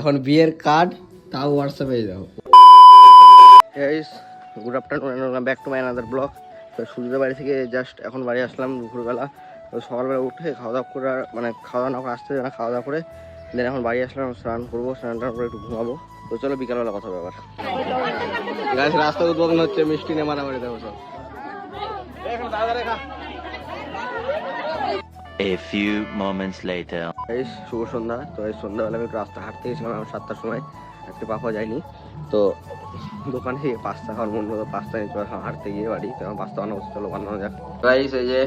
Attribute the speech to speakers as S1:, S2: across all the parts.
S1: এখন বিয়ের কার্ড তাও হোয়াটসঅ্যাপে দাও। Guys good afternoon, back to my another blog. তো সূর্যের বাড়ি থেকে জাস্ট এখন বাড়ি আসলাম দুপুরবেলা। তো সকালবেলা উঠে খাওয়া দাওয়া করে মানে খাওয়া দাওয়া না করে আসতে না, খাওয়া দাওয়া করে দেন এখন বাড়ি আসলাম, স্নান করবো, স্নান টান করে একটু ঘুমাবো। তো চলো বিকালবেলা কথা হবে আবার। গাইস রাস্তা উদ্বোধন হচ্ছে, মিষ্টি নিয়ে মারামারি দেখো সব।
S2: A few moments later.
S1: এই শুভ সন্ধ্যা। তো এই সন্ধ্যাবেলা আমি একটু রাস্তা হাঁটতে গেছিলাম, আমার 7টার সময় একটু পাওয়া যায়নি। তো দোকানে গিয়ে পাস্তা খাওয়ার মন হলো, পাস্তা নিয়ে হাঁটতে গিয়ে বাড়ি তখন পাস্তা বানাবো, চলো বানানো যাক। গাইস এই যে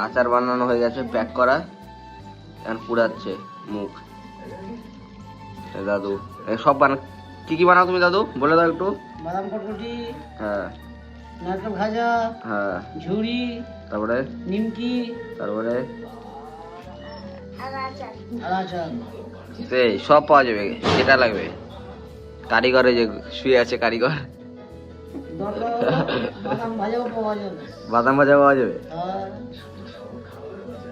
S1: আচার বানানো হয়ে গেছে, প্যাক করা, এখন পুড়াচ্ছে মুখ দাদু। সব কি কি বানাও তুমি দাদু, বলে দাও একটু।
S3: বাদাম কটকটি,
S1: হ্যাঁ,
S3: নারকেল ভাজা,
S1: হ্যাঁ,
S3: ঝুড়ি,
S1: তারপরে
S3: নিমকি,
S1: তারপরে
S3: আর আচার।
S1: সেই সব পাওয়া যাবে, যেটা লাগবে। কারিগরে যে শুয়ে আছে কারিগর,
S3: দরকার হলে বাদাম ভাজাও পাওয়া যাবে।
S1: বাদাম ভাজা পাওয়া যাবে।
S3: আর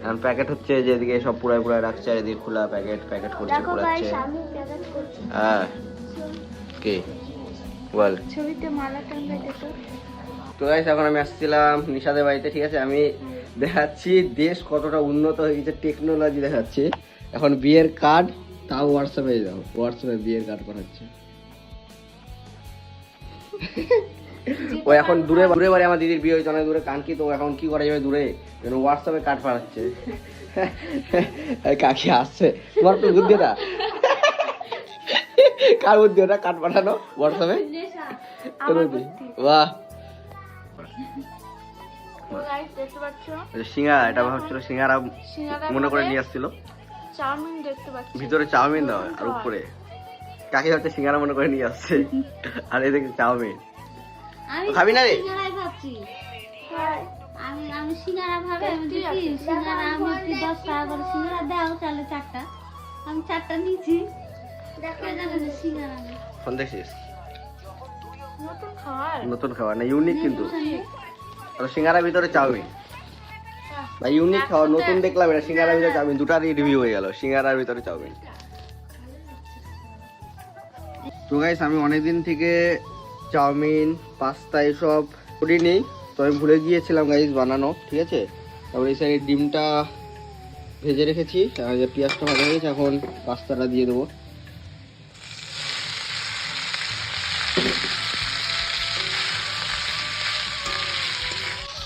S1: এখন প্যাকেট হচ্ছে, যেদিকে সব পুরাই পুরাই রাখছে, আর এদিকে খোলা প্যাকেট প্যাকেট করছে, পুরাচ্ছে। হ্যাঁ কি বল,
S4: ছবিতে মালা টাঙ্গাইতে তো।
S1: তো গাইস এখন আমি আসছিলাম নিশাদের বাড়িতে, ঠিক আছে। আমি দেখাচ্ছি দেশ কতটা উন্নত হয়ে গেছে, টেকনোলজি দেখাচ্ছি। এখন বিয়ের কার্ড তাও হোয়াটসঅ্যাপে দাও, হোয়াটসঅ্যাপে বিয়ের কার্ড পাঠাচ্ছে। ও এখন দূরে দূরে বাড়ি, আমার দিদির বিয়ে হয়েছে অনেক দূরে, কানকি। তো এখন কি করা যাবে দূরে, হোয়াটসঅ্যাপে কার্ড পাঠাচ্ছে। কাকি আসছে, তোমার তো বুদ্ধি না, কার বুদ্ধি ওটা কার্ড পাঠানো হোয়াটসঅ্যাপে। বাহ,
S4: দেখতে পাচ্ছ
S1: সিঙ্গারা, এটা ভাবছিল সিঙ্গারা মনে করে নিয়ে আসছিল।
S4: চাউমিন দেখতে পাচ্ছ,
S1: ভিতরে চাউমিন দাও, আর উপরে কাকি হচ্ছে সিঙ্গারা মনে করে নিয়ে আসছে, আর এদিকে চাউমিন। খাবি না রে?
S5: সিঙ্গারাই ভাবছি। আমি সিঙ্গারা ভাবে আমি দেখি সিঙ্গারা, আমি 10 টাকা করে সিঙ্গারা দাও, তাহলে 4টা, আমি 4টা নিয়েছি। দেখো জানেন সিঙ্গারা
S1: ফোন দেখছিস,
S4: নতুন খাবার।
S1: নতুন খাবার না, ইউনিক কিন্তু। আর সিঙ্গারার ভিতরে চাউমিন, ভাই ইউনিক খাবার, নতুন দেখলাম এটা। সিঙ্গারার ভিতরে চাউমিন, দুটারই রিভিউ হয়ে গেল, সিঙ্গারার ভিতরে চাউমিন। তো গাইস আমি অনেকদিন থেকে চাউমিন পাস্তা এসব করিনি, তো আমি ভুলে গিয়েছিলাম গাইস বানানো, ঠিক আছে। তারপরে এই সাইডে ডিমটা ভেজে রেখেছি, আর যে পেঁয়াজটা ভাজা হয়ে গেছে, এখন পাস্তাটা দিয়ে দেবো।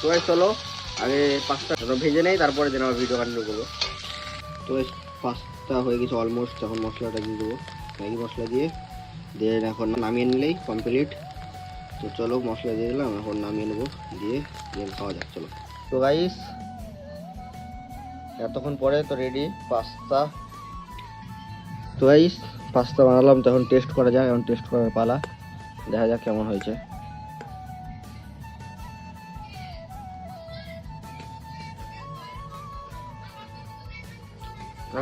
S1: তো গাইস চলো আগে পাস্তাটা ভেজে নেই, তারপরে যেন আমার ভিডিও কন্টিনিউ করবো। তো পাস্তা হয়ে গেছে অলমোস্ট, এখন মশলাটা দিয়ে দেবো, ম্যাগি মশলা দিয়ে দেন এখন নামিয়ে নিলেই কমপ্লিট। তো চলো মশলা দিয়ে দিলাম, এখন নামিয়ে নেবো, দিয়ে দেন খাওয়া যাক, চলো। তো গাইস এতক্ষণ পরে তো রেডি পাস্তা। তো গাইস পাস্তা বানালাম, তো এখন টেস্ট করা যাক, এখন টেস্ট করার পালা, দেখা যাক কেমন হয়েছে।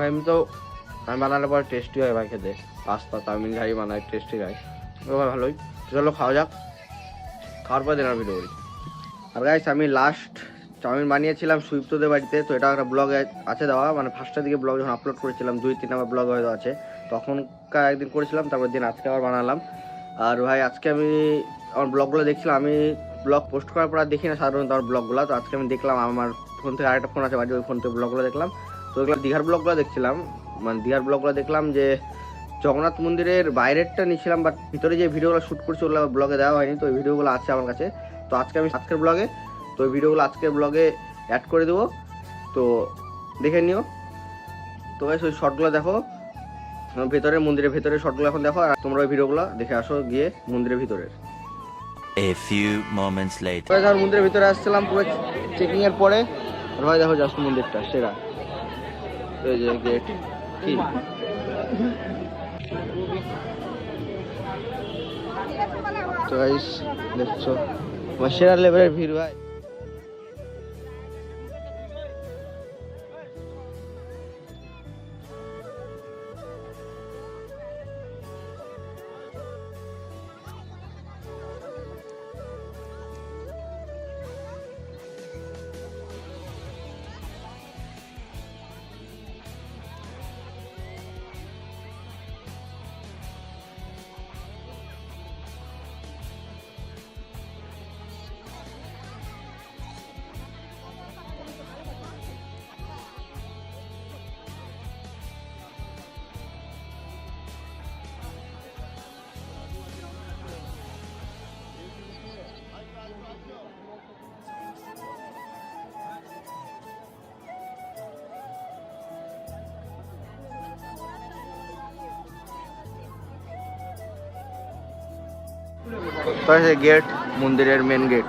S1: এমনি তো আমি বানালে পরে টেস্টি হয় ভাই খেতে, পাস্তা চাউমিন যাই বানাই টেস্টি হয়, ভালোই। চলো খাওয়া যাক, খাওয়ার পর দিন আর ভিডিও করি। আর গাইস আমি লাস্ট চাউমিন বানিয়েছিলাম সুইপ্তদের বাড়িতে, তো এটা একটা ব্লগে আছে দেওয়া, মানে ফার্স্টের দিকে ব্লগ যখন আপলোড করেছিলাম, 2-3 নাম্বার ব্লগ হয়তো আছে, তখনকার একদিন করেছিলাম, তারপর দিন আজকে আবার বানালাম। আর ভাই আজকে আমি আমার ব্লগগুলো দেখছিলাম, আমি ব্লগ পোস্ট করার পর আর দেখি না সাধারণত আমার ব্লগগুলো, তো আজকে আমি দেখলাম আমার ফোন থেকে আরেকটা ফোন আছে বাড়ি, ওই ফোন থেকে ব্লগগুলো দেখলাম। তো ওইগুলো দীঘার ব্লগগুলো দেখছিলাম, মানে দীঘার ব্লগগুলো দেখলাম যে জগন্নাথ মন্দিরের বাইরেরটা নিয়েছিলাম, বাট ভিতরে যে ভিডিওগুলো শ্যুট করছে ওগুলো ব্লগে দেওয়া হয়নি, তো ওই ভিডিওগুলো আছে আমার কাছে। তো আজকে আমি আজকের ব্লগে, তো ওই ভিডিওগুলো আজকের ব্লগে অ্যাড করে দেবো, তো দেখে নিও। তো গাইস ওই শর্টগুলো দেখো, ভেতরে মন্দিরের ভেতরে শর্টগুলো এখন দেখো, আর তোমরা ওই ভিডিওগুলো দেখে আসো গিয়ে মন্দিরের ভিতরের।
S2: A few moments later.
S1: ধর মন্দিরের ভিতরে আসছিলাম পুরো চেকিং এর পরে, আর ভাই দেখো জাস্ট মন্দিরটা সেরা, এই যে গেট কি তো গাইস দেখছো সেরা লেভেলের ভিড় ভাই। তো গেট, মন্দিরের মেন গেট।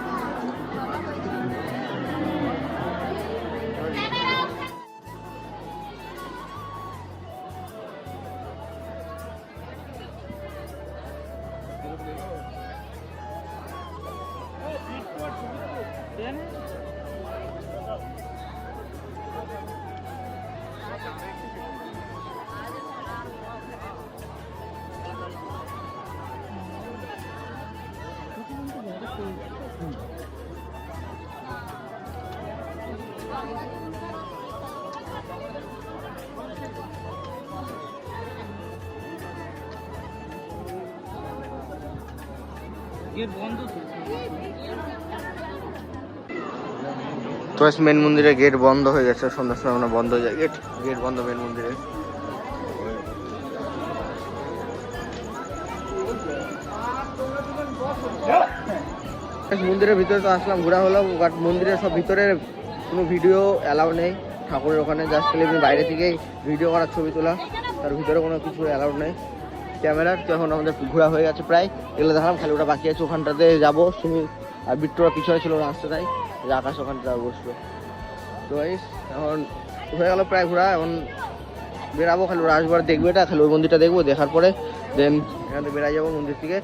S1: তো মেন মন্দিরের গেট বন্ধ হয়ে গেছে, সন্ধ্যার সময় আমরা বন্ধ হয়ে যায় গেট, গেট বন্ধ মেন মন্দিরে। মন্দিরের ভিতরে তো আসলাম, ঘোরা হলো, বাট মন্দিরের সব ভিতরে কোনো ভিডিও অ্যালাউ নেই। ঠাকুরের ওখানে জাস্ট খালি আমি বাইরে থেকেই ভিডিও করার, ছবি তোলা, তার ভিতরে কোনো কিছু অ্যালাউড নেই ক্যামেরার। তো এখন আমাদের ঘোরা হয়ে গেছে প্রায়, এগুলো দেখালাম, খালি ওটা বাকি আছে, ওখানটাতে যাবো। সুমি আর বিট্টুরা পিছনে ছিল রাস্তাটাই, যে আকাশ ওখানটা বসলো। তো এখন হয়ে গেল প্রায় ঘোরা, এখন বেরাবো, খালি ওরা আসবার দেখবে, এটা খালি ওই মন্দিরটা দেখবো, দেখার পরে দেন এখান থেকে বেরাই যাবো মন্দির থেকে।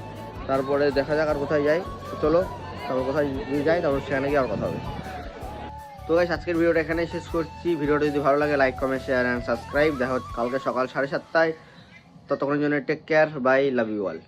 S1: তারপরে দেখা যাক আর কোথায় যাই। চলো তারপর কোথায় যদি যাই, তারপর সেখানে গিয়ে আর কথা হবে। তো গাইস আজকের ভিডিওটা এখানেই শেষ করছি। ভিডিওটা যদি ভালো লাগে like, comment, share and subscribe. দেখা হচ্ছে কালকে সকাল 7:30টায়। ততক্ষণের জন্য take care, bye, love you all.